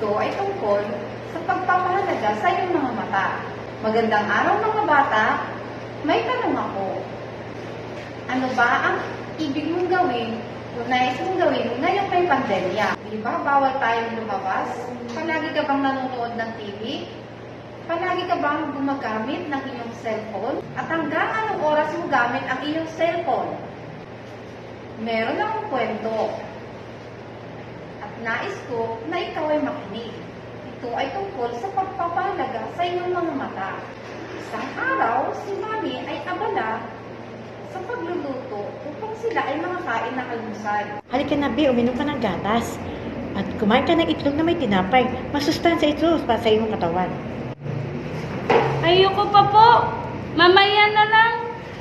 Ito ay tungkol sa pagpapahalaga sa iyong mga mata. Magandang araw mga bata, may tanong ako. Ano ba ang ibig mong gawin o nais mong gawin ngayong may pandemya? Di ba bawal tayong lumabas? Palagi ka bang nanonood ng TV? Palagi ka bang gumagamit ng iyong cellphone? At hanggang anong oras mo gamit ang iyong cellphone? Meron akong kwento. At nais ko na ikaw ay makinig. Ito ay tungkol sa pagpapahalaga sa iyong mga mata. Isang araw, si Mami ay abala sa pagluluto upang sila ay makakain ng almusal. Halika na, Bi, uminom ka ng gatas. At kumain ka ng itlog na may tinapay. Masustansya ito para sa iyong katawan. Ayoko pa po. Mamaya na lang.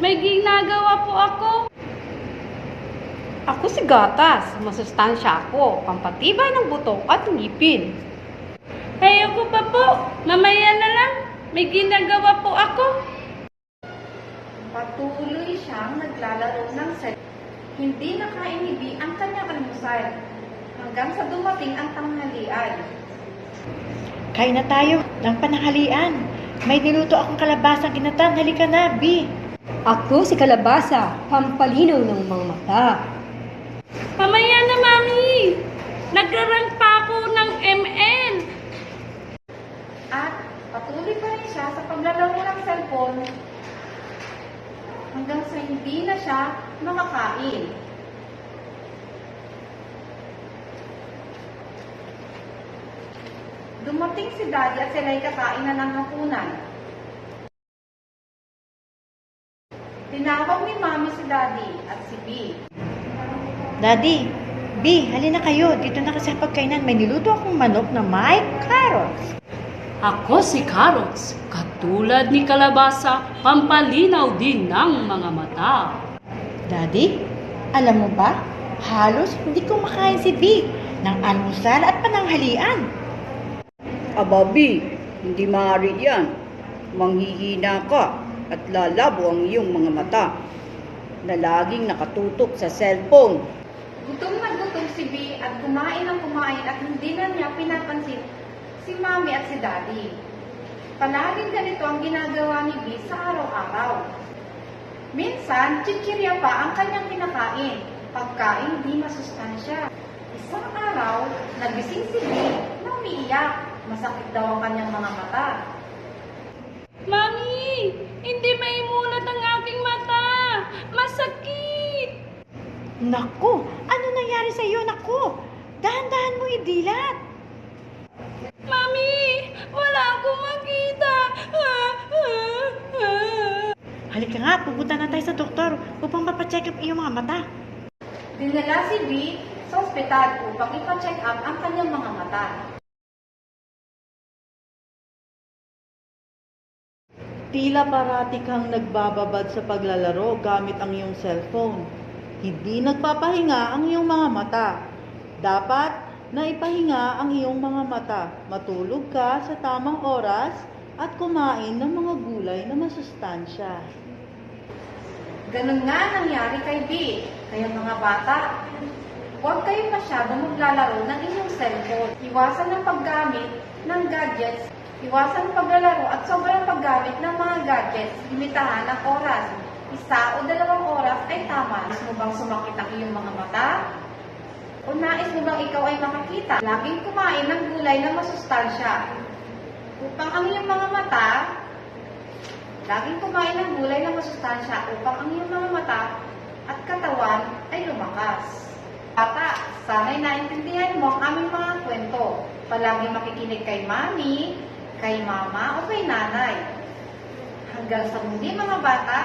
May ginagawa po ako. Ako si Gatas. Masustansya ako. Pampatibay ng buto at ngipin. Ayoko pa po. Mamaya na lang. May ginagawa po ako. Patuloy siyang naglalaro ng cellphone. Hindi nakainibi ang kanyang almusal hanggang sa dumating ang tanghalian. Kain na tayo ng pananghalian. May niluto akong kalabasang ginatan. Halika na, Bi. Ako si Kalabasa. Pampalinaw ng mga mata. Mamaya na, Mami. Nagrarang pa ako ng ML. At patuloy pa rin siya sa paglalaro ng cellphone hanggang sa hindi na siya makakain. Dumating si Daddy at sila ay kakain na ng hapunan. Tinawag ni Mami si Daddy at si B. Daddy, Bi, halina kayo. Dito na kasi sa pagkainan. May niluto akong manok na may carrots. Ako si Carrots. Katulad ni Kalabasa, pampalinaw din ng mga mata. Daddy, alam mo ba? Halos hindi ko makain si Bi ng almusal at pananghalian. Ababi, hindi maaari yan. Manghihina ka at lalabo ang iyong mga mata na laging nakatutok sa cellphone. Gutom na gutom si B at kumain ng kumain at hindi na niya pinapansin si Mami at si Daddy. Palaging ganito ang ginagawa ni B sa araw-araw. Minsan, chichirya pa ang kanyang kinakain, pagkain di masustansya. Isang araw, nagising si B na umiiyak. Masakit daw ang kanyang mga mata. Mami, hindi maimulat ang aking mata. Masakit. Naku, ano nangyari sa iyo, naku? Dahan-dahan mo idilat. Mami, wala akong makita. Halika nga, pupunta na tayo sa doktor upang mapacheck up iyong mga mata. Dinala si B sa ospital upang ipa-check up ang kanyang mga mata. Tila parati kang nagbababad sa paglalaro gamit ang iyong cellphone. Hindi nagpapahinga ang iyong mga mata. Dapat na ipahinga ang iyong mga mata. Matulog ka sa tamang oras at kumain ng mga gulay na masustansya. Ganun nga nangyari kay B. Kaya mga bata, huwag kayo masyadong maglalaro ng inyong cellphone. Iwasan ang paggamit ng gadgets. Iwasan ang paglalaro at sobrang paggamit ng mga gadgets. Limitahan ang oras. 1 o 2 oras ay tama. Nais mo bang sumakit ang iyong mga mata? O nais mo bang ikaw ay makakita? Laging kumain ng gulay na masustansya. Upang ang iyong mga mata, laging kumain ng gulay na masustansya upang ang iyong mga mata at katawan ay lumakas. Bata, sana'y naintindihan mo ang aming mga kwento. Palagi makikinig kay Mami, kay Mama o kay Nanay. Hanggang sa muli mga bata,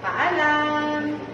paalam!